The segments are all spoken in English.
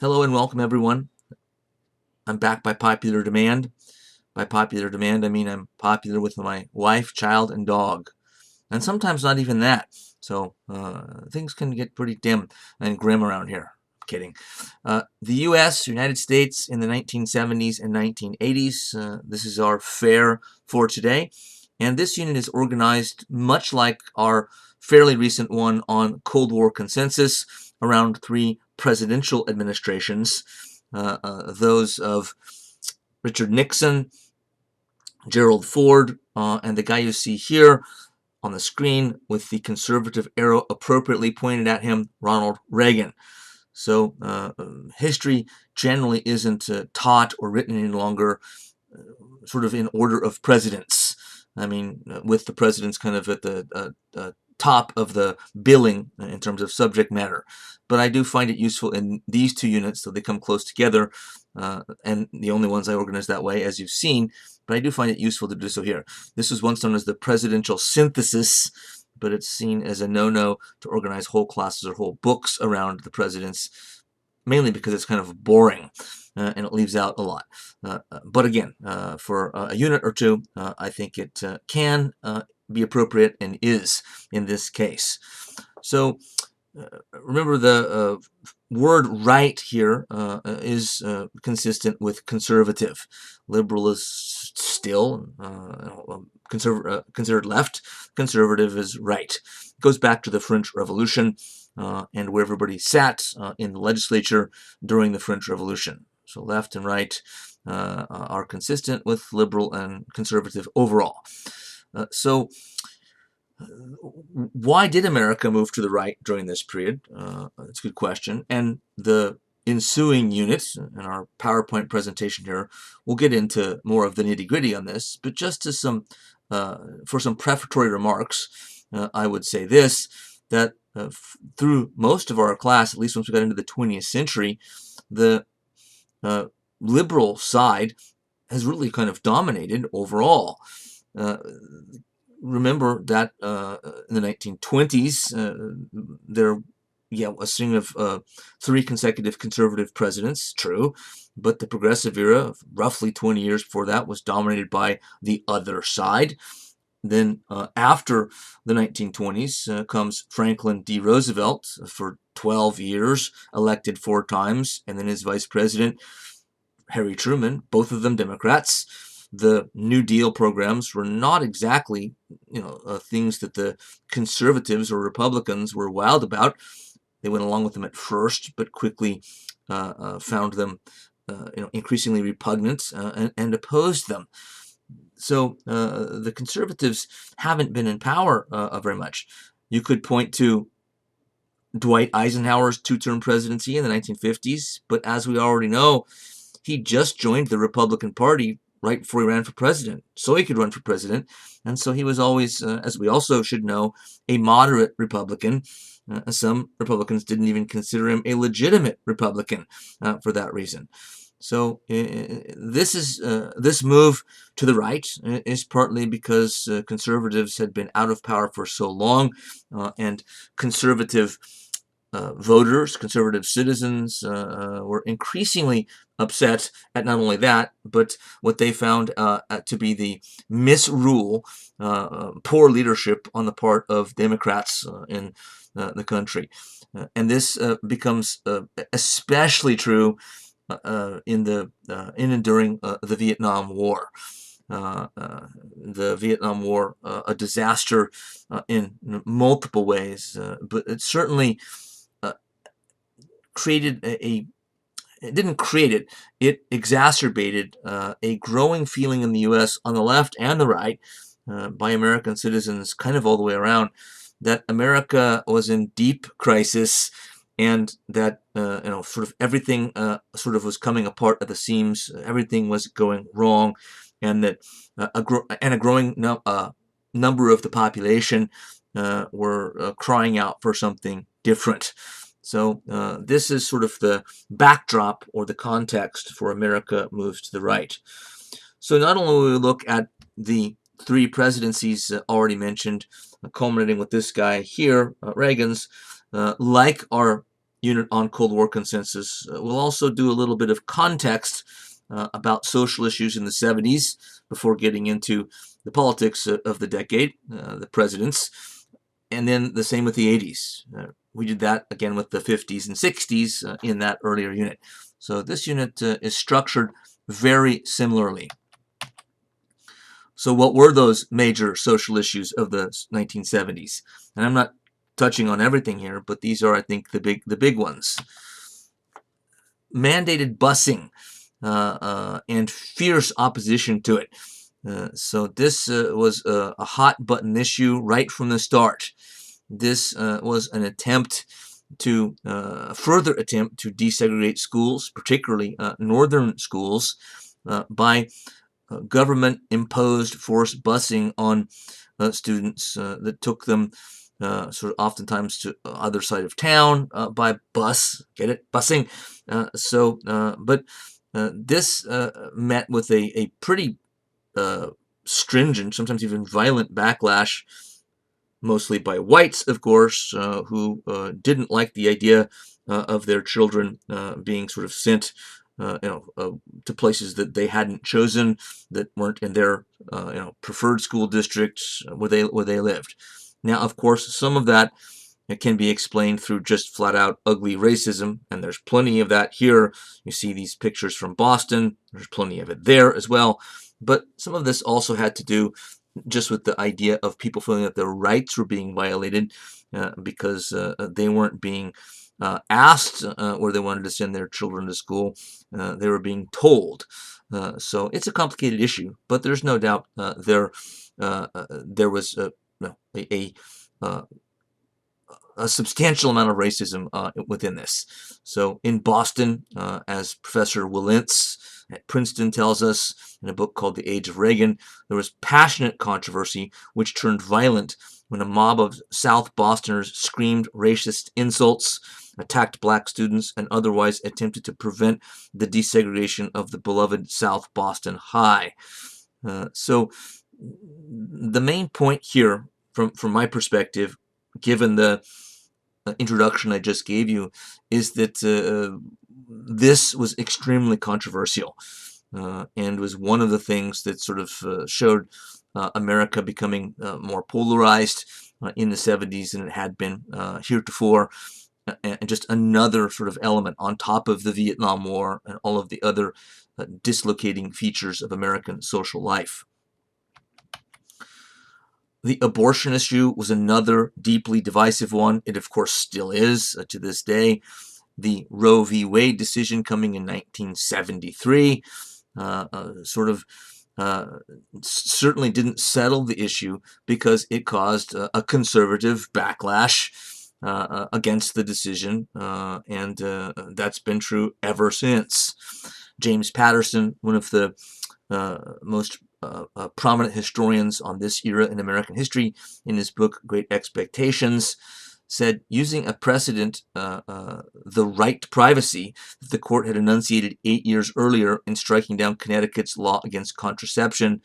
Hello and welcome, everyone. I'm back by popular demand. By popular demand, I mean I'm popular with my wife, child, and dog. And sometimes not even that. So things can get pretty dim and grim around here. Kidding. The U.S., United States, in the 1970s and 1980s. This is our fare for today. And this unit is organized much like our fairly recent one on Cold War consensus around three presidential administrations. Those of Richard Nixon, Gerald Ford, and the guy you see here on the screen with the conservative arrow appropriately pointed at him, Ronald Reagan. So history generally isn't taught or written any longer sort of in order of presidents. I mean, with the presidents kind of at the top of the billing in terms of subject matter. But I do find it useful in these two units, so they come close together, and the only ones I organize that way, as you've seen, but I do find it useful to do so here. This was once known as the presidential synthesis, but it's seen as a no-no to organize whole classes or whole books around the presidents, mainly because it's kind of boring. And it leaves out a lot. But again, for a unit or two, I think it can be appropriate and is in this case. So remember the word right here is consistent with conservative. Liberal is still considered left. Conservative is right. It goes back to the French Revolution and where everybody sat in the legislature during the French Revolution. So left and right are consistent with liberal and conservative overall. So why did America move to the right during this period? That's a good question. And the ensuing units in our PowerPoint presentation here, we'll get into more of the nitty-gritty on this, but just as for some prefatory remarks, I would say this, that through most of our class, at least once we got into the 20th century, the liberal side has really kind of dominated overall. Remember that in the 1920s, there a string of 3 consecutive conservative presidents, true, but the progressive era, roughly 20 years before that, was dominated by the other side. Then after the 1920s comes Franklin D. Roosevelt for 12 years, elected 4 times, and then his vice president, Harry Truman, both of them Democrats. The New Deal programs were not exactly, things that the conservatives or Republicans were wild about. They went along with them at first, but quickly found them, increasingly repugnant and opposed them. So the conservatives haven't been in power very much. You could point to Dwight Eisenhower's 2-term presidency in the 1950s, but as we already know, he just joined the Republican Party right before he ran for president, so he could run for president. And so he was always, as we also should know, a moderate Republican. Some Republicans didn't even consider him a legitimate Republican for that reason. So this move to the right is partly because conservatives had been out of power for so long, and conservative voters, conservative citizens were increasingly upset at not only that, but what they found to be the misrule, poor leadership on the part of Democrats in the country. And this becomes especially true in and during the Vietnam War. The Vietnam War, a disaster in multiple ways, but it certainly it exacerbated a growing feeling in the U.S. on the left and the right by American citizens kind of all the way around that America was in deep crisis and that sort of everything sort of was coming apart at the seams, everything was going wrong, and that a growing number of the population were crying out for something different. So this is sort of the backdrop or the context for America moves to the right. So not only will we look at the 3 presidencies already mentioned, culminating with this guy here, Reagan's, like our unit on Cold War consensus. We'll also do a little bit of context about social issues in the 70s before getting into the politics of the decade, the presidents, and then the same with the 80s. We did that again with the 50s and 60s in that earlier unit. So this unit is structured very similarly. So what were those major social issues of the 1970s? And I'm not touching on everything here, but these are, I think, the big ones. Mandated busing and fierce opposition to it. So this was a hot button issue right from the start. This was an attempt to further attempt to desegregate schools, particularly northern schools, by government-imposed forced busing on students that took them sort of oftentimes to other side of town by bus. Get it? Busing. But this met with a pretty stringent, sometimes even violent backlash, mostly by whites, of course, who didn't like the idea of their children being sort of sent to places that they hadn't chosen, that weren't in their preferred school districts where they lived. Now, of course, some of that can be explained through just flat out ugly racism, and there's plenty of that here. You see these pictures from Boston. There's plenty of it there as well. But some of this also had to do just with the idea of people feeling that their rights were being violated because they weren't being asked where they wanted to send their children to school. They were being told. So it's a complicated issue, but there's no doubt there was a substantial amount of racism within this. So in Boston, as Professor Willentz at Princeton tells us in a book called The Age of Reagan, there was passionate controversy which turned violent when a mob of South Bostoners screamed racist insults, attacked black students, and otherwise attempted to prevent the desegregation of the beloved South Boston High. So the main point here, from my perspective, given the introduction I just gave you, is that this was extremely controversial and was one of the things that sort of showed America becoming more polarized in the 70s than it had been heretofore, and just another sort of element on top of the Vietnam War and all of the other dislocating features of American social life. The abortion issue was another deeply divisive one. It, of course, still is to this day. The Roe v. Wade decision coming in 1973 certainly didn't settle the issue because it caused a conservative backlash against the decision, and that's been true ever since. James Patterson, one of the most prominent historians on this era in American history, in his book Great Expectations, said, using a precedent, the right to privacy, that the court had enunciated 8 years earlier in striking down Connecticut's law against contraception,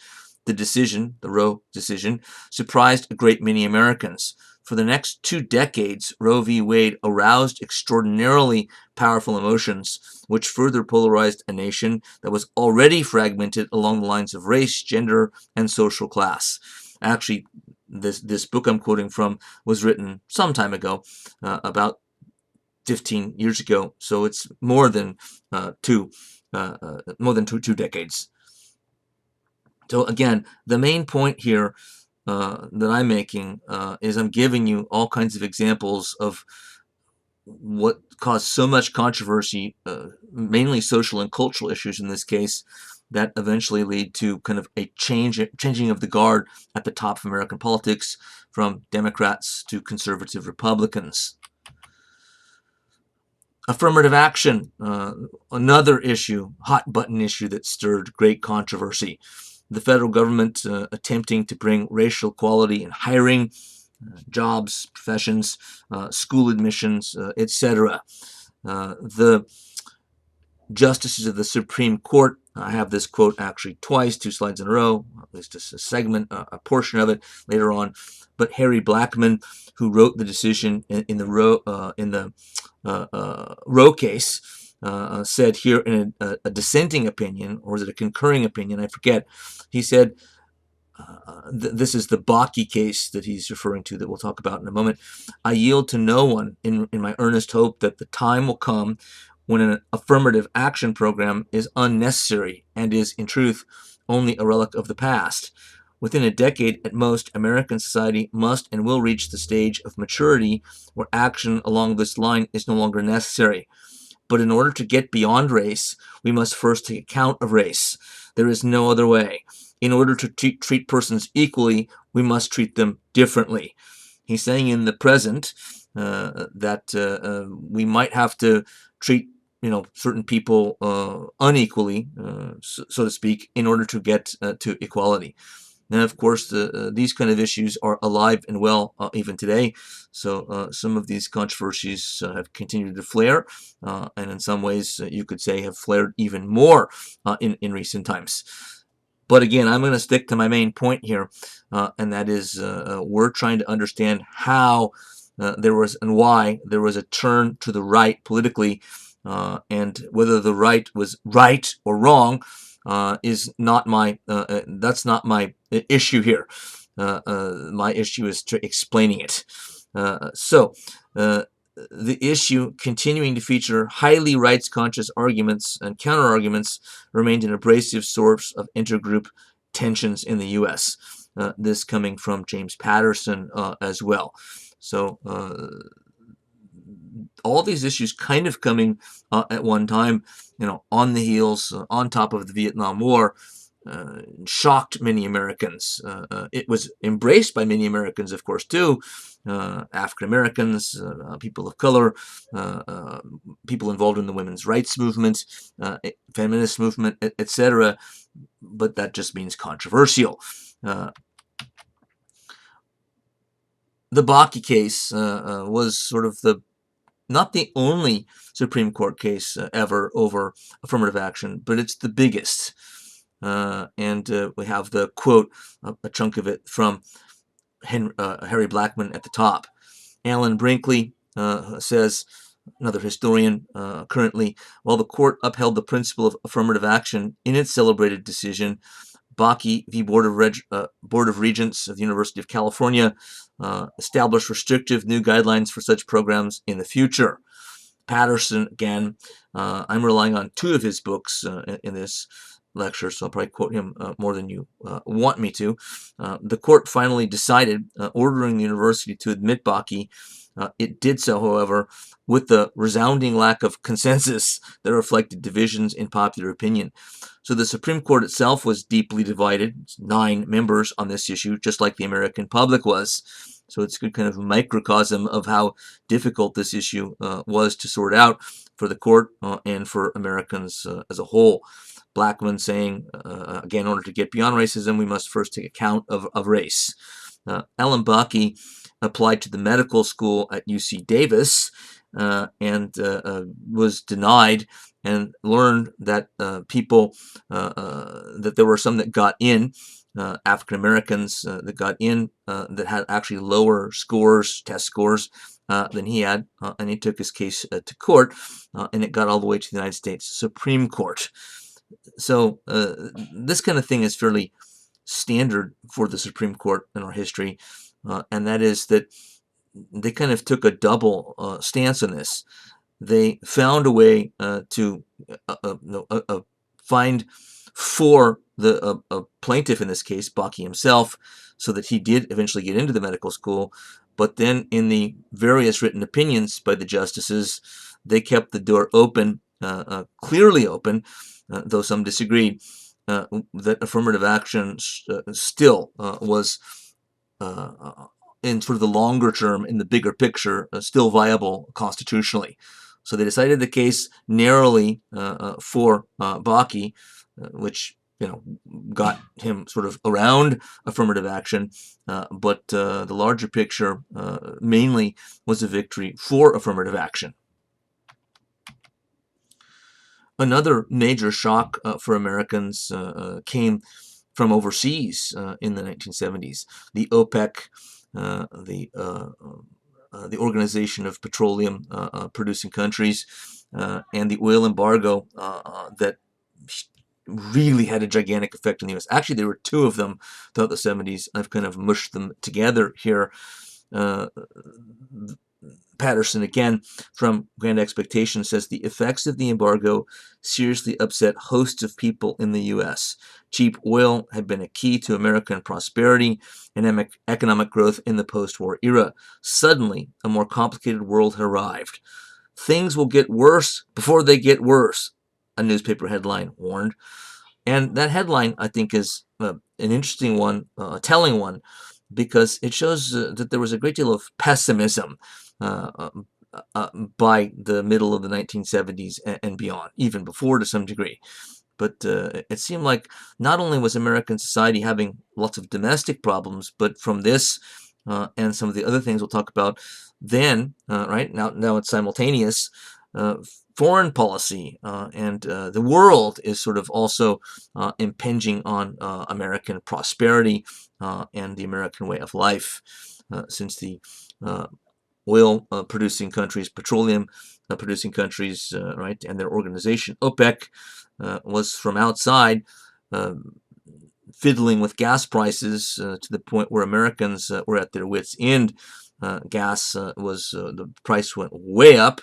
the decision, the Roe decision, surprised a great many Americans. For the next 2 decades, Roe v. Wade aroused extraordinarily powerful emotions, which further polarized a nation that was already fragmented along the lines of race, gender, and social class. Actually, this book I'm quoting from was written some time ago, about 15 years ago, so it's more than two decades. So again, the main point here that I'm making is I'm giving you all kinds of examples of what caused so much controversy, mainly social and cultural issues in this case, that eventually lead to kind of a changing of the guard at the top of American politics from Democrats to conservative Republicans. Affirmative action, another issue, hot button issue that stirred great controversy. The federal government attempting to bring racial equality in hiring, jobs, professions, school admissions, etc. The justices of the Supreme Court, I have this quote actually twice, 2 slides in a row, at least a segment, a portion of it later on, but Harry Blackmun, who wrote the decision in the Roe case, said here in a dissenting opinion, or was it a concurring opinion? I forget. He said, this is the Blocky case that he's referring to that we'll talk about in a moment. I yield to no one in my earnest hope that the time will come when an affirmative action program is unnecessary and is, in truth, only a relic of the past. Within a decade at most, American society must and will reach the stage of maturity where action along this line is no longer necessary. But in order to get beyond race, we must first take account of race. There is no other way. In order to treat persons equally, we must treat them differently. He's saying in the present that we might have to treat certain people unequally, so to speak, in order to get to equality. And of course, these kind of issues are alive and well even today. So some of these controversies have continued to flare, and in some ways, you could say, have flared even more in recent times. But again, I'm going to stick to my main point here, and that is we're trying to understand how there was and why there was a turn to the right politically, and whether the right was right or wrong is not my that's not my issue here. My issue is to explaining it. So the issue continuing to feature highly rights-conscious arguments and counter-arguments remained an abrasive source of intergroup tensions in the U.S. This coming from James Patterson as well. So all these issues kind of coming at one time, on the heels, on top of the Vietnam War, shocked many Americans. It was embraced by many Americans, of course, too. African Americans, people of color, people involved in the women's rights movement, feminist movement, etc. But that just means controversial. The Blocky case was sort of not the only Supreme Court case ever over affirmative action, but it's the biggest. And we have the quote, a chunk of it from Harry Blackman at the top. Alan Brinkley says, another historian currently, while the court upheld the principle of affirmative action in its celebrated decision, Blocky v. Board of Regents of the University of California established restrictive new guidelines for such programs in the future. Patterson, again, I'm relying on two of his books in this lecture, so I'll probably quote him more than you want me to. The court finally decided, ordering the university to admit Blocky. It did so, however, with the resounding lack of consensus that reflected divisions in popular opinion. So the Supreme Court itself was deeply divided, 9 members on this issue, just like the American public was. So it's a good kind of microcosm of how difficult this issue was to sort out for the court and for Americans as a whole. Blackman saying, again, in order to get beyond racism, we must first take account of race. Ellen Blocky applied to the medical school at UC Davis and was denied, and learned that that there were some that got in, African Americans that got in that had actually lower scores, test scores, than he had, and he took his case to court, and it got all the way to the United States Supreme Court. So this kind of thing is fairly standard for the Supreme Court in our history, and that is that they kind of took a double stance on this. They found a way to find for the plaintiff in this case, Blocky himself, so that he did eventually get into the medical school. But then in the various written opinions by the justices, they kept the door open, clearly open, though some disagreed, that affirmative action still was, in sort of the longer term, in the bigger picture, still viable constitutionally. So they decided the case narrowly for Blocky, which got him sort of around affirmative action, but the larger picture mainly was a victory for affirmative action. Another major shock for Americans came from overseas in the 1970s. The OPEC, the the Organization of Petroleum Producing Countries, and the oil embargo that really had a gigantic effect on the U.S. Actually, there were two of them throughout the 70s. I've kind of mushed them together here. Patterson, again, from Grand Expectation, says the effects of the embargo seriously upset hosts of people in the U.S. Cheap oil had been a key to American prosperity and economic growth in the post-war era. Suddenly, a more complicated world had arrived. Things will get worse before they get worse, a newspaper headline warned. And that headline, I think, is an interesting one, a telling one, because it shows that there was a great deal of pessimism uh, by the middle of the 1970s and beyond, even before to some degree. But it seemed like not only was American society having lots of domestic problems, but from this and some of the other things we'll talk about, then, right, now it's simultaneous, foreign policy and the world is sort of also impinging on American prosperity and the American way of life, since the oil producing countries, petroleum producing countries, right, and their organization, OPEC, was from outside fiddling with gas prices to the point where Americans were at their wits' end. Gas was, the price went way up,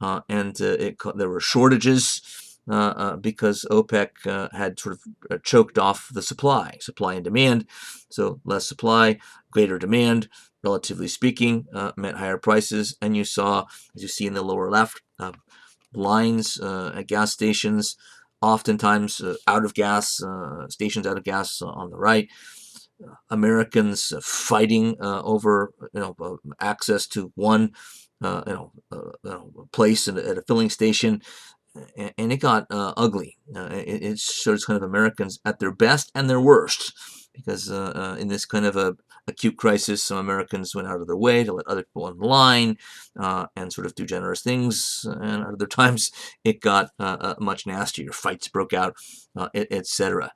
and there were shortages because OPEC had sort of choked off the supply and demand. So less supply, greater demand, relatively speaking, meant higher prices. And you saw, as you see in the lower left, lines at gas stations, oftentimes out of gas, stations out of gas on the right. Americans fighting over access to one place at a filling station, and it got ugly. It shows kind of Americans at their best and their worst, because in this kind of a acute crisis, some Americans went out of their way to let other people in line and sort of do generous things, and other times it got much nastier. Fights broke out, etc.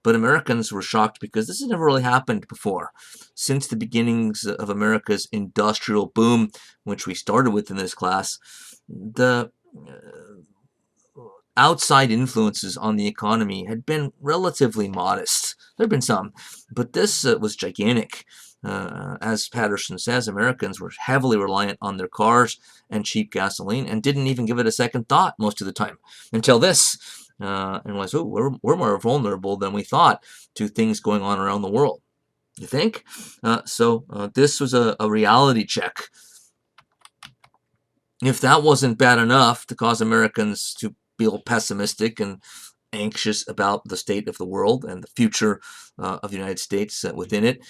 But Americans were shocked because this had never really happened before. Since the beginnings of America's industrial boom, which we started with in this class, the outside influences on the economy had been relatively modest. There had been some, but this was gigantic. As Patterson says, Americans were heavily reliant on their cars and cheap gasoline and didn't even give it a second thought most of the time until this. And realized, oh, we're more vulnerable than we thought to things going on around the world. You think? So this was a reality check. If that wasn't bad enough to cause Americans to feel pessimistic and anxious about the state of the world and the future of the United States within it,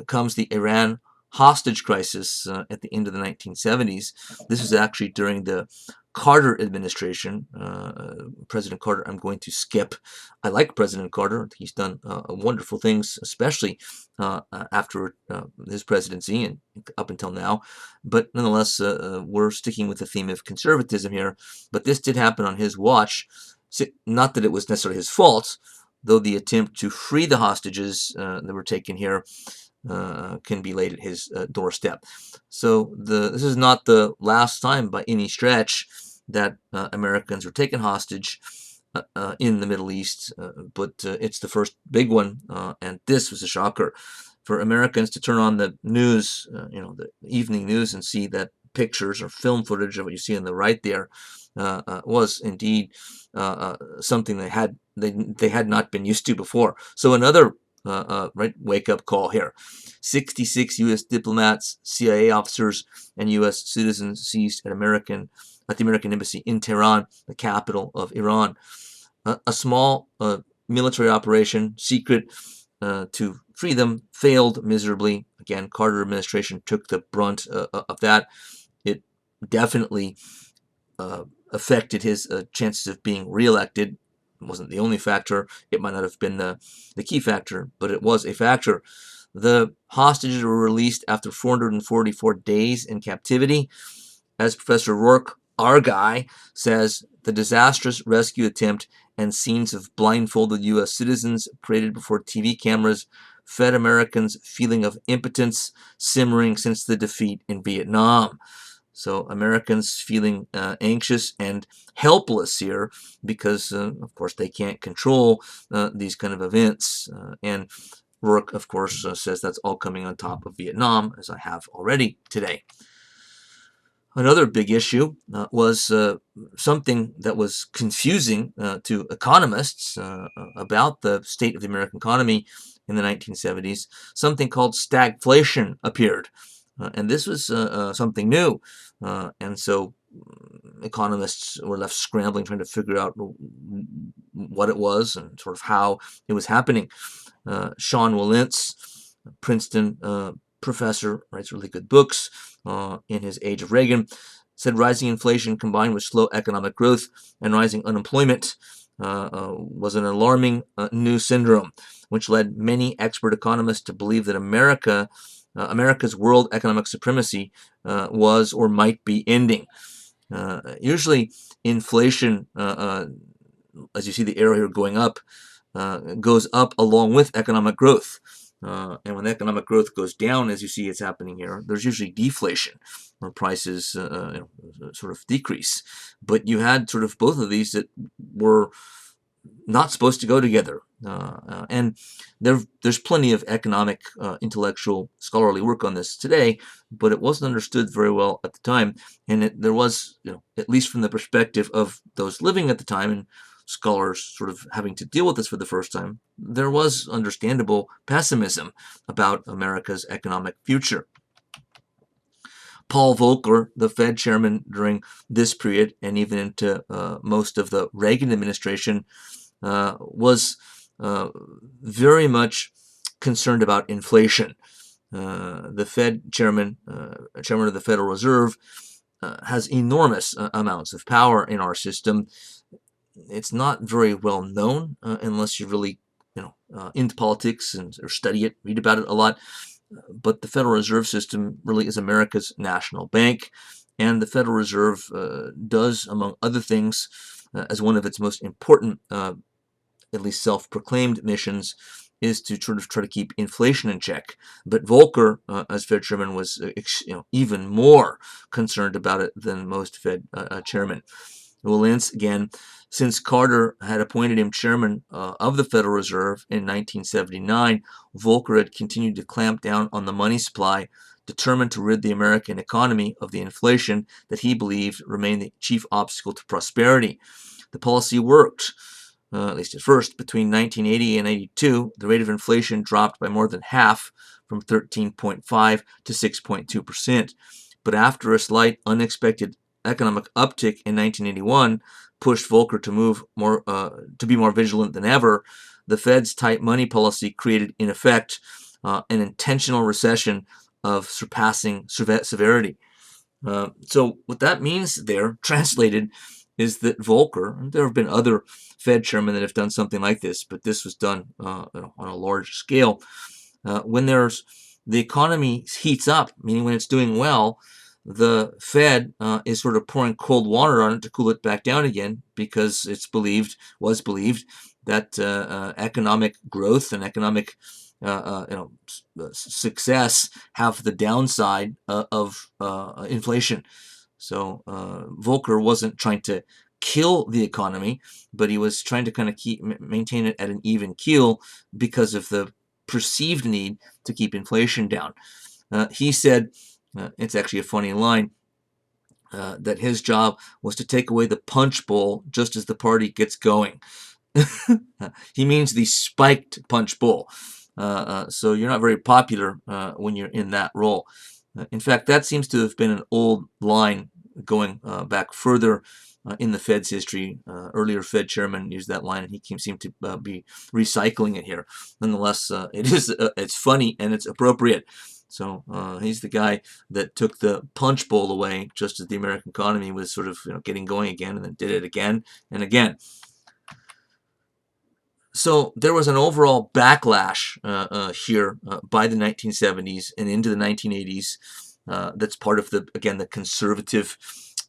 comes the Iran hostage crisis at the end of the 1970s. This was actually during the Carter administration. President Carter, I'm going to skip. I like President Carter. He's done wonderful things, especially after his presidency and up until now. But nonetheless, we're sticking with the theme of conservatism here. But this did happen on his watch. Not that it was necessarily his fault, though the attempt to free the hostages that were taken here can be laid at his doorstep. So this is not the last time by any stretch that Americans were taken hostage in the Middle East, but it's the first big one, and this was a shocker. For Americans to turn on the news, the evening news, and see that pictures or film footage of what you see on the right there was indeed something they had not been used to before. So another right wake-up call here. 66 U.S. diplomats, CIA officers, and U.S. citizens seized at the American embassy in Tehran, the capital of Iran. A small military operation, secret, to free them, failed miserably. Again, Carter administration took the brunt of that. It definitely affected his chances of being reelected. It wasn't the only factor. It might not have been the key factor, but it was a factor. The hostages were released after 444 days in captivity. As Professor Rourke, our guy, says, the disastrous rescue attempt and scenes of blindfolded U.S. citizens paraded before TV cameras fed Americans' feeling of impotence simmering since the defeat in Vietnam. So Americans feeling anxious and helpless here because, of course, they can't control these kind of events. And Rourke, of course, says that's all coming on top of Vietnam, as I have already today. Another big issue was something that was confusing to economists about the state of the American economy in the 1970s. Something called stagflation appeared. And this was something new. And so economists were left scrambling, trying to figure out what it was and sort of how it was happening. Sean Wilentz, Princeton professor, writes really good books in his Age of Reagan, said rising inflation combined with slow economic growth and rising unemployment was an alarming new syndrome, which led many expert economists to believe that America's world economic supremacy was or might be ending. Usually, inflation, as you see the arrow here going up, goes up along with economic growth. And when economic growth goes down, as you see it's happening here, there's usually deflation, where prices sort of decrease. But you had sort of both of these that were not supposed to go together. And there's plenty of economic, intellectual, scholarly work on this today, but it wasn't understood very well at the time. And there was, at least from the perspective of those living at the time and scholars sort of having to deal with this for the first time, there was understandable pessimism about America's economic future. Paul Volcker, the Fed chairman during this period and even into most of the Reagan administration, was very much concerned about inflation. The Fed chairman of the Federal Reserve, has enormous amounts of power in our system. It's not very well known unless you're really, into politics or study it, read about it a lot. But the Federal Reserve System really is America's national bank, and the Federal Reserve does, among other things, as one of its most important, at least self-proclaimed missions, is to sort of try to keep inflation in check. But Volcker, as Fed chairman, was even more concerned about it than most Fed chairmen. Wilentz, again, since Carter had appointed him chairman of the Federal Reserve in 1979, Volcker had continued to clamp down on the money supply, determined to rid the American economy of the inflation that he believed remained the chief obstacle to prosperity. The policy worked, at least at first. Between 1980 and 82, the rate of inflation dropped by more than half, from 13.5 to 6.2%. But after a slight, unexpected economic uptick in 1981 pushed Volcker to be more vigilant than ever, the Fed's tight money policy created, in effect, an intentional recession of surpassing severity. So what that means there, translated, is that Volcker, and there have been other Fed chairmen that have done something like this, but this was done on a large scale. When the economy heats up, meaning when it's doing well, the Fed is sort of pouring cold water on it to cool it back down again, because was believed that economic growth and economic success have the downside of inflation. So Volcker wasn't trying to kill the economy, but he was trying to kind of maintain it at an even keel because of the perceived need to keep inflation down. He said, it's actually a funny line, that his job was to take away the punch bowl just as the party gets going. He means the spiked punch bowl. So you're not very popular when you're in that role. In fact, that seems to have been an old line going back further in the Fed's history. Earlier Fed chairman used that line, and he seemed to be recycling it here. Nonetheless, it's funny and it's appropriate. So he's the guy that took the punch bowl away just as the American economy was sort of getting going again, and then did it again and again. So there was an overall backlash here by the 1970s and into the 1980s. That's part of the conservative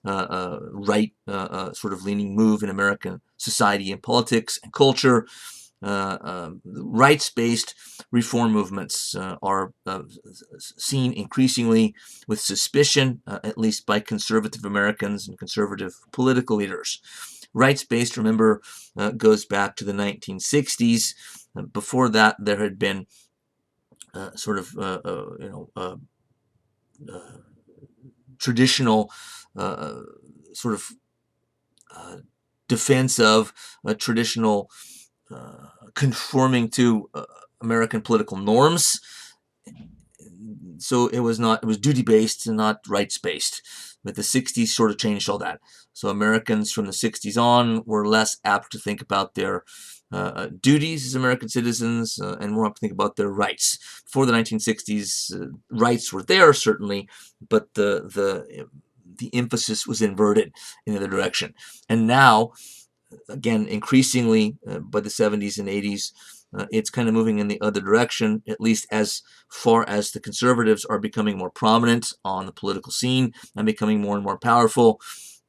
right sort of leaning move in American society and politics and culture. rights-based reform movements are seen increasingly with suspicion, at least by conservative Americans and conservative political leaders. Rights-based, remember, goes back to the 1960s. Before that, there had been traditional sort of defense of traditional conforming to American political norms. So it was duty-based and not rights-based. But the 60s sort of changed all that. So Americans from the 60s on were less apt to think about their duties as American citizens and more apt to think about their rights. Before the 1960s, rights were there, certainly, but the emphasis was inverted in the other direction. And now, again, increasingly by the 70s and 80s, it's kind of moving in the other direction, at least as far as the conservatives are becoming more prominent on the political scene and becoming more and more powerful,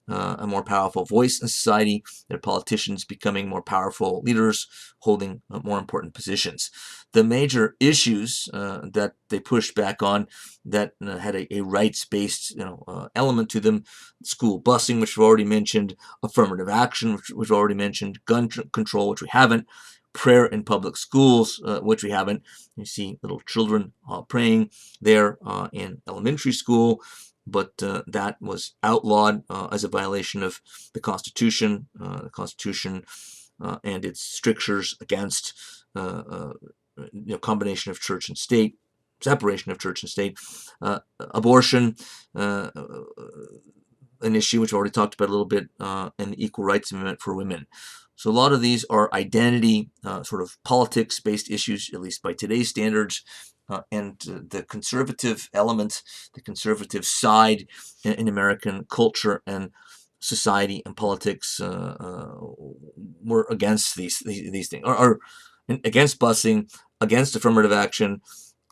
a more powerful voice in society, their politicians becoming more powerful leaders, holding more important positions. The major issues that they pushed back on that had a rights-based element to them: school busing, which we've already mentioned; affirmative action, which we've already mentioned; gun control, which we haven't; prayer in public schools, which we haven't. You see little children praying there in elementary school, but that was outlawed as a violation of the Constitution. And its strictures against combination of church and state, separation of church and state, abortion, an issue which we already talked about a little bit, and the Equal Rights Amendment for women. So a lot of these are identity, sort of politics-based issues, at least by today's standards, and the conservative element, the conservative side in American culture and society and politics were against these things, or against busing, against affirmative action,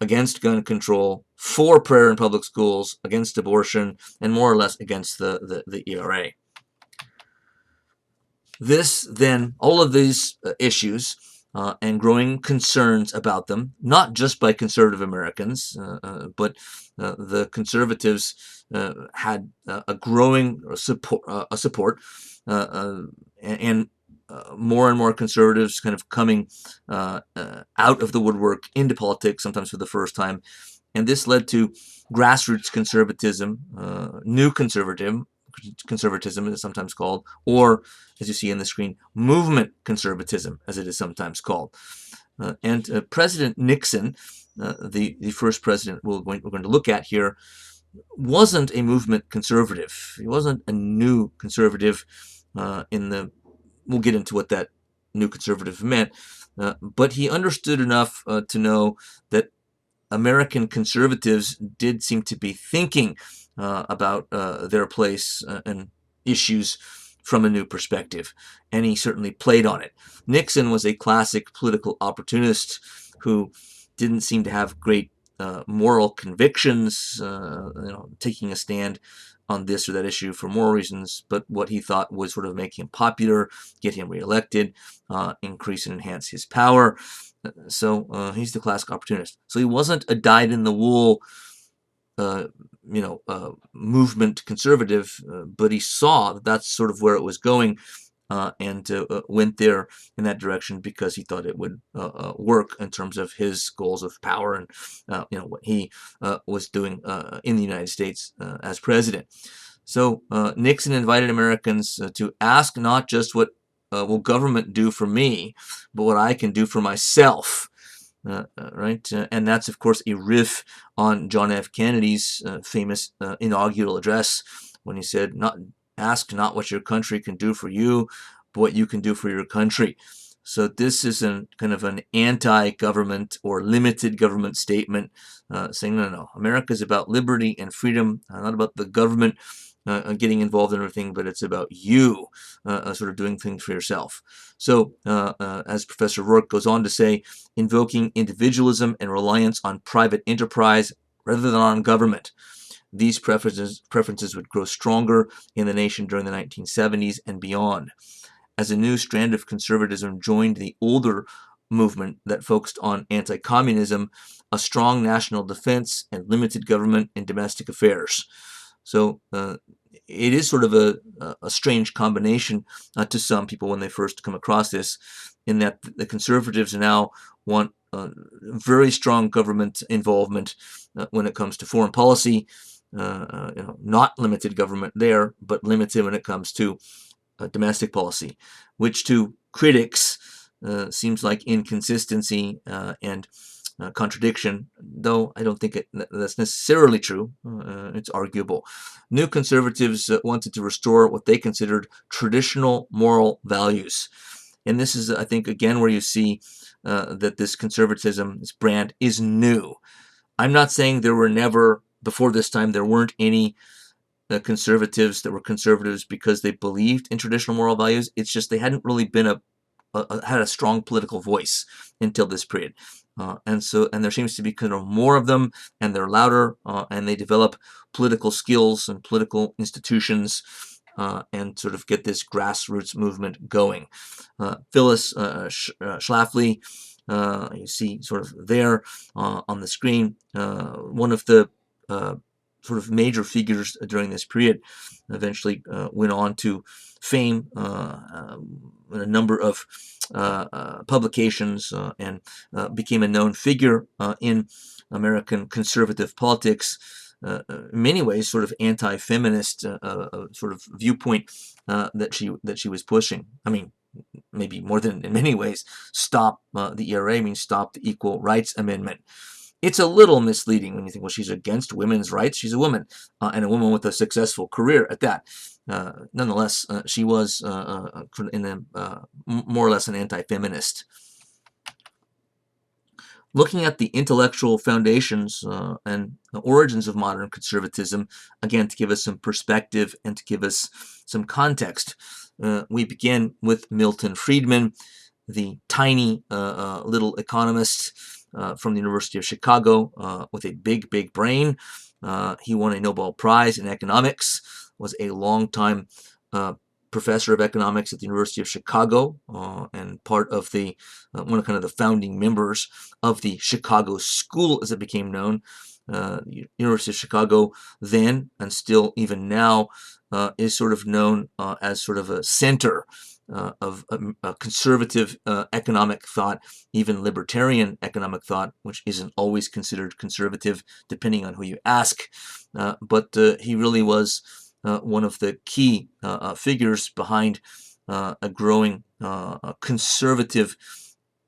against gun control, for prayer in public schools, against abortion, and more or less against the ERA. This then, all of these issues and growing concerns about them, not just by conservative Americans, but the conservatives had a growing support, and more and more conservatives kind of coming out of the woodwork into politics, sometimes for the first time. And this led to grassroots conservatism, new conservatism it is sometimes called, or, as you see on the screen, movement conservatism, as it is sometimes called. And President Nixon, the first president we're going to look at here, wasn't a movement conservative. He wasn't a new conservative we'll get into what that new conservative meant, but he understood enough to know that American conservatives did seem to be thinking about their place and issues from a new perspective, and he certainly played on it. Nixon was a classic political opportunist who didn't seem to have great moral convictions, taking a stand on this or that issue for moral reasons, but what he thought would sort of make him popular, get him reelected, increase and enhance his power. So he's the classic opportunist. So he wasn't a dyed-in-the-wool, movement conservative, but he saw that that's sort of where it was going, and went there in that direction because he thought it would work in terms of his goals of power and what he was doing in the United States as president. So Nixon invited Americans to ask not just what will government do for me, but what I can do for myself. Right? And that's, of course, a riff on John F. Kennedy's famous inaugural address when he said, ask not what your country can do for you, but what you can do for your country. So this is kind of an anti-government or limited government statement saying, no, America is about liberty and freedom, not about the government getting involved in everything, but it's about you sort of doing things for yourself. So as Professor Rourke goes on to say, invoking individualism and reliance on private enterprise rather than on government. These preferences would grow stronger in the nation during the 1970s and beyond. as a new strand of conservatism joined the older movement that focused on anti-communism, a strong national defense, and limited government and domestic affairs. So it is sort of a strange combination to some people when they first come across this, in that the conservatives now want very strong government involvement when it comes to foreign policy, not limited government there, but limited when it comes to domestic policy, which to critics seems like inconsistency and contradiction, though I don't think that's necessarily true. It's arguable. New conservatives wanted to restore what they considered traditional moral values. And this is, I think, again, where you see that this conservatism, this brand, is new. I'm not saying there were never, before this time, there weren't any conservatives that were conservatives because they believed in traditional moral values. It's just they hadn't really been had a strong political voice until this period. And there seems to be kind of more of them, and they're louder, and they develop political skills and political institutions, and sort of get this grassroots movement going. Phyllis Schlafly, you see sort of there on the screen, one of the sort of major figures during this period, eventually went on to fame in a number of publications and became a known figure in American conservative politics. In many ways, sort of anti-feminist sort of viewpoint that she was pushing. I mean, maybe more than in many ways. Stop the ERA means stop the Equal Rights Amendment. It's a little misleading when you think, well, she's against women's rights. She's a woman, and a woman with a successful career at that. Nonetheless, she was more or less an anti-feminist. Looking at the intellectual foundations and origins of modern conservatism, again, to give us some perspective and to give us some context, we begin with Milton Friedman, the tiny little economist from the University of Chicago with a big, big brain. He won a Nobel Prize in economics, was a longtime professor of economics at the University of Chicago, and part of the one of kind of the founding members of the Chicago School, as it became known. University of Chicago then, and still even now, is sort of known as sort of a center of conservative economic thought, even libertarian economic thought, which isn't always considered conservative depending on who you ask. But he really was one of the key figures behind a growing conservative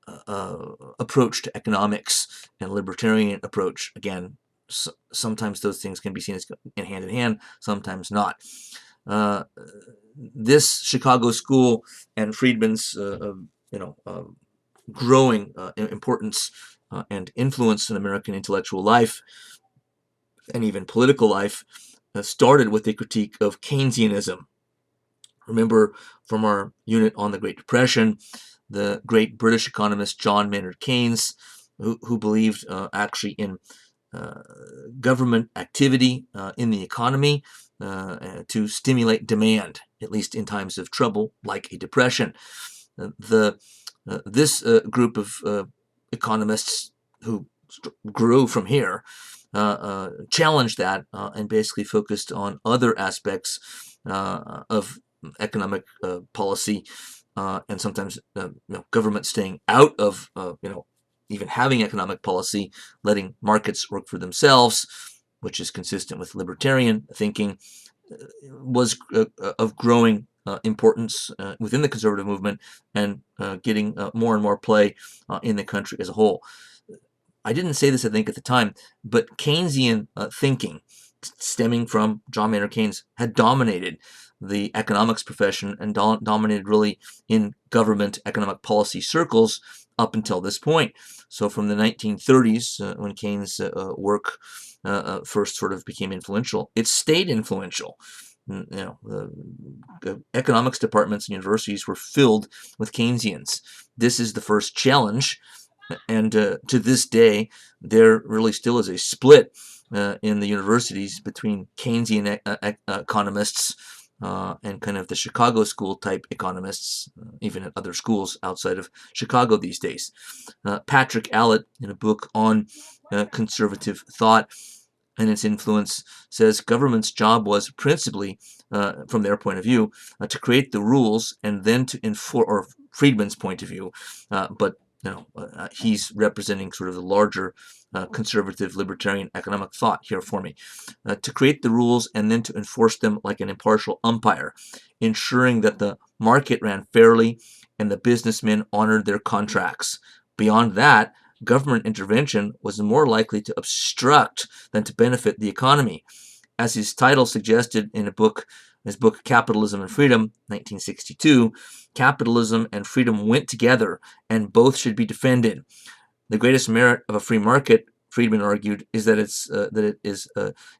approach to economics and libertarian approach. Again, sometimes those things can be seen as hand in hand, sometimes not. This Chicago School and Friedman's growing importance and influence in American intellectual life and even political life started with a critique of Keynesianism. Remember from our unit on the Great Depression, the great British economist John Maynard Keynes, who believed actually in government activity in the economy to stimulate demand, at least in times of trouble, like a depression. This group of economists who grew from here challenged that and basically focused on other aspects of economic policy, and sometimes government staying out of even having economic policy, letting markets work for themselves, which is consistent with libertarian thinking, was of growing importance within the conservative movement and getting more and more play in the country as a whole. I didn't say this, I think, at the time, but Keynesian thinking, stemming from John Maynard Keynes, had dominated the economics profession and dominated really in government economic policy circles up until this point. So from the 1930s, when Keynes' work first sort of became influential, it stayed influential. The economics departments in universities were filled with Keynesians. This is the first challenge. And to this day, there really still is a split in the universities between Keynesian economists and kind of the Chicago school type economists, even at other schools outside of Chicago these days. Patrick Allett, in a book on conservative thought and its influence, says government's job was principally, from their point of view, to create the rules and then to enforce, or Friedman's point of view, but he's representing sort of the larger conservative libertarian economic thought here for me, to create the rules and then to enforce them like an impartial umpire, ensuring that the market ran fairly and the businessmen honored their contracts. Beyond that, government intervention was more likely to obstruct than to benefit the economy. As his title suggested in his book Capitalism and Freedom, 1962, capitalism and freedom went together and both should be defended. The greatest merit of a free market, Friedman argued, is that it is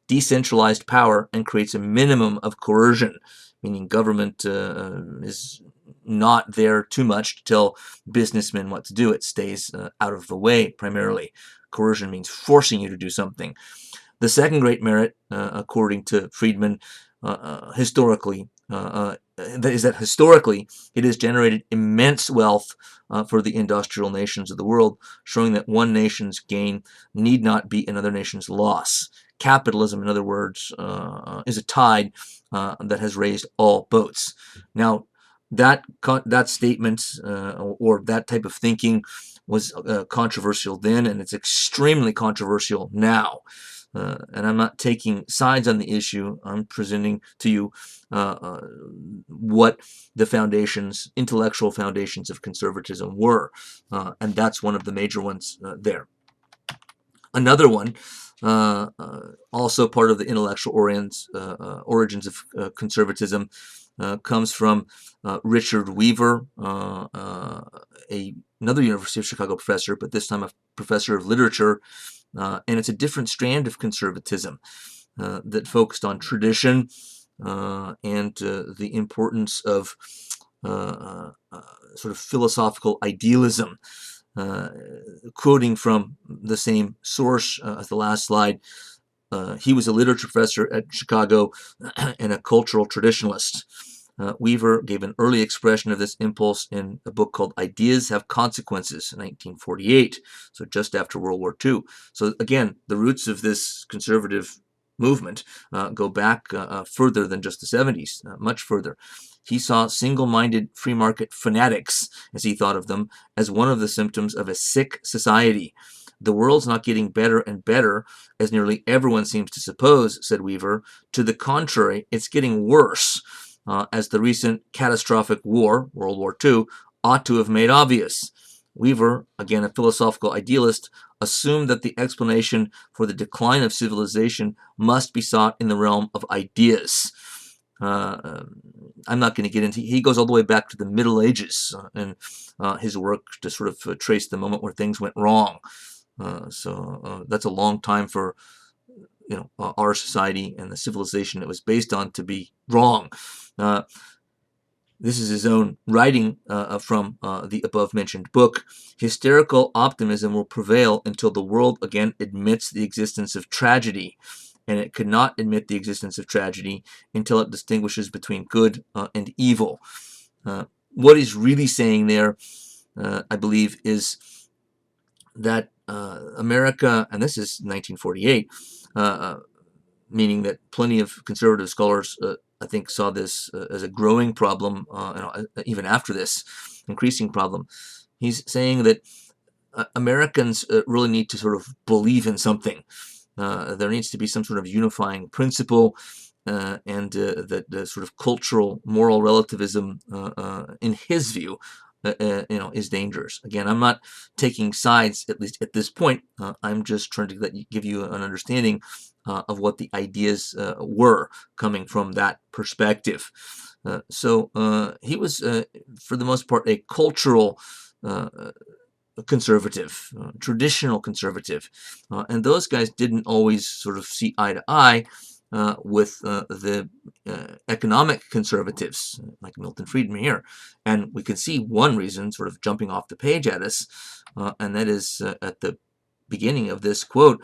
decentralized power and creates a minimum of coercion, meaning government is not there too much to tell businessmen what to do. It stays out of the way primarily. Coercion means forcing you to do something. The second great merit, according to Friedman, historically, is that historically it has generated immense wealth for the industrial nations of the world, showing that one nation's gain need not be another nation's loss. Capitalism, in other words, is a tide that has raised all boats. Now, that statement or that type of thinking was controversial then, and it's extremely controversial now. And I'm not taking sides on the issue. I'm presenting to you what the intellectual foundations of conservatism were, and that's one of the major ones there. Another one, also part of the intellectual origins of conservatism, comes from Richard Weaver, another University of Chicago professor, but this time a professor of literature, and it's a different strand of conservatism that focused on tradition and the importance of sort of philosophical idealism. Quoting from the same source as the last slide, he was a literature professor at Chicago and a cultural traditionalist. Weaver gave an early expression of this impulse in a book called Ideas Have Consequences in 1948, so just after World War II. So again, the roots of this conservative movement go back further than just the 70s, much further. He saw single-minded free market fanatics, as he thought of them, as one of the symptoms of a sick society. The world's not getting better and better, as nearly everyone seems to suppose, said Weaver. To the contrary, it's getting worse, as the recent catastrophic war, World War II, ought to have made obvious. Weaver, again a philosophical idealist, assumed that the explanation for the decline of civilization must be sought in the realm of ideas. I'm not going to get into. He goes all the way back to the Middle Ages and his work to sort of trace the moment where things went wrong. So that's a long time for our society and the civilization it was based on to be wrong. This is his own writing from the above-mentioned book. Hysterical optimism will prevail until the world again admits the existence of tragedy, and it could not admit the existence of tragedy until it distinguishes between good and evil. What he's really saying there, I believe, is that America, and this is 1948, meaning that plenty of conservative scholars, I think, saw this as a growing problem, even after this, increasing problem. He's saying that Americans really need to sort of believe in something. There needs to be some sort of unifying principle, and that the sort of cultural moral relativism, in his view, is dangerous. Again, I'm not taking sides, at least at this point. I'm just trying to give you an understanding of what the ideas were coming from that perspective. So he was, for the most part, a cultural conservative, traditional conservative, and those guys didn't always sort of see eye to eye with the economic conservatives like Milton Friedman here. And we can see one reason sort of jumping off the page at us, and that is at the beginning of this quote.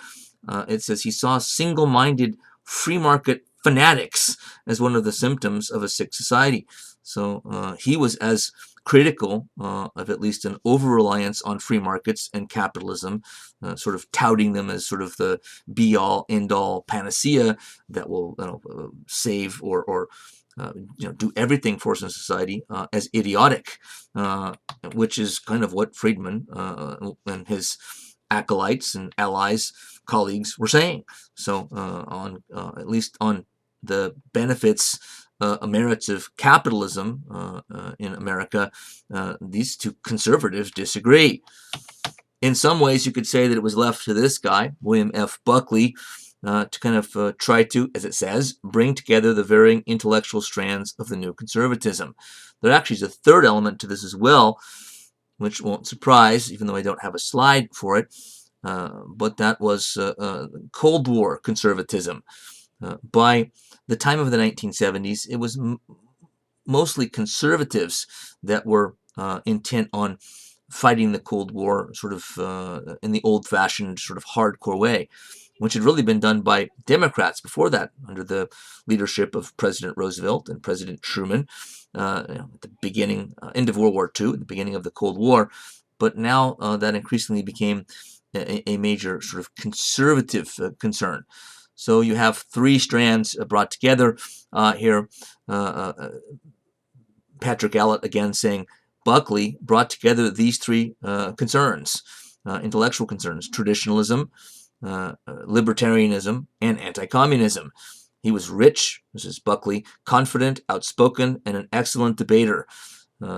It says he saw single-minded free market fanatics as one of the symptoms of a sick society. So he was as critical of at least an over-reliance on free markets and capitalism, sort of touting them as sort of the be-all, end-all panacea that will save or do everything for us in society, as idiotic, which is kind of what Friedman and his acolytes and allies, colleagues were saying. So on at least on the benefits, merits of capitalism in America, these two conservatives disagree. In some ways, you could say that it was left to this guy, William F. Buckley, to kind of try to, as it says, bring together the varying intellectual strands of the new conservatism. There actually is a third element to this as well, which won't surprise, even though I don't have a slide for it, but that was Cold War conservatism. By the time of the 1970s, it was mostly conservatives that were intent on fighting the Cold War sort of in the old-fashioned sort of hardcore way, which had really been done by Democrats before that, under the leadership of President Roosevelt and President Truman, at the beginning, end of World War II, at the beginning of the Cold War. But now that increasingly became a major sort of conservative concern. So you have three strands brought together here. Patrick Allott again saying Buckley brought together these three concerns, intellectual concerns: traditionalism, libertarianism, and anti-communism. He was rich, this is Buckley, confident, outspoken, and an excellent debater.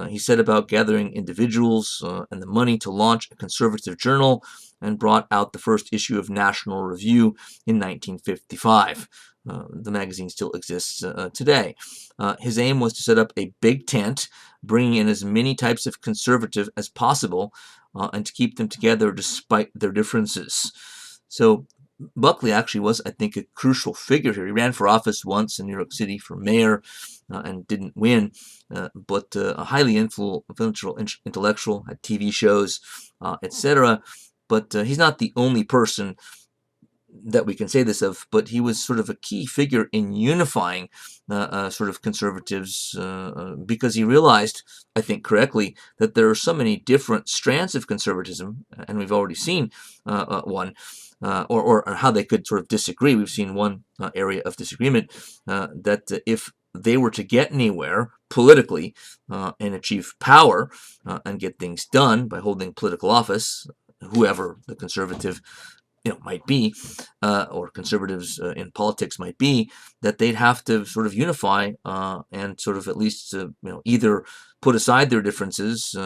He set about gathering individuals and the money to launch a conservative journal and brought out the first issue of National Review in 1955. The magazine still exists today. His aim was to set up a big tent, bringing in as many types of conservative as possible, and to keep them together despite their differences. So Buckley actually was, I think, a crucial figure here. He ran for office once in New York City for mayor and didn't win, but a highly influential intellectual, had TV shows, etc. But he's not the only person that we can say this of, but he was sort of a key figure in unifying sort of conservatives because he realized, I think correctly, that there are so many different strands of conservatism, and we've already seen one, or how they could sort of disagree. We've seen one area of disagreement, that if they were to get anywhere politically and achieve power and get things done by holding political office, whoever the conservative might be, or conservatives in politics might be, that they'd have to sort of unify and sort of at least either put aside their differences,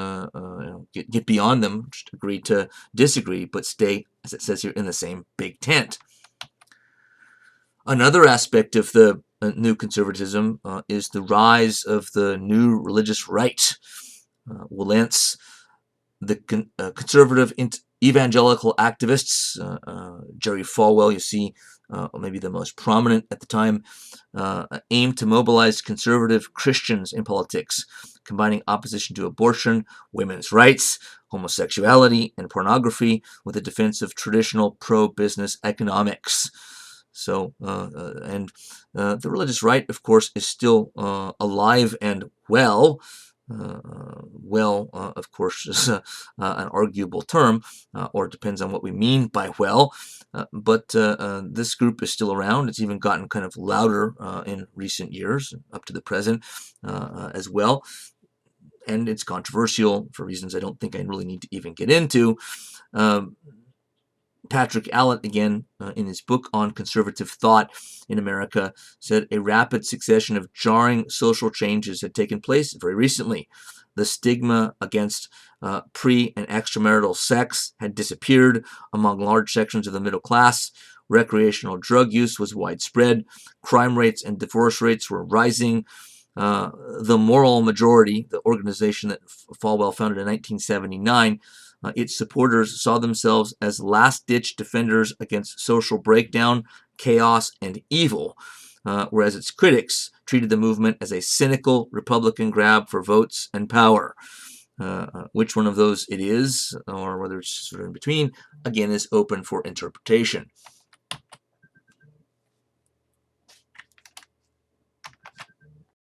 get beyond them, just agree to disagree, but stay, as it says here, in the same big tent. Another aspect of the new conservatism is the rise of the new religious right. Wilentz, the conservative evangelical activists, Jerry Falwell, you see, maybe the most prominent at the time, aimed to mobilize conservative Christians in politics, combining opposition to abortion, women's rights, homosexuality, and pornography with a defense of traditional pro-business economics. So, and the religious right, of course, is still alive and well. Of course, is an arguable term, or it depends on what we mean by well, but this group is still around. It's even gotten kind of louder in recent years, up to the present as well, and it's controversial for reasons I don't think I really need to even get into. Patrick Allott, again, in his book on conservative thought in America, said a rapid succession of jarring social changes had taken place very recently. The stigma against pre- and extramarital sex had disappeared among large sections of the middle class. Recreational drug use was widespread. Crime rates and divorce rates were rising. The Moral Majority, the organization that Falwell founded in 1979, its supporters saw themselves as last-ditch defenders against social breakdown, chaos, and evil, whereas its critics treated the movement as a cynical Republican grab for votes and power. Which one of those it is, or whether it's sort of in between, again, is open for interpretation.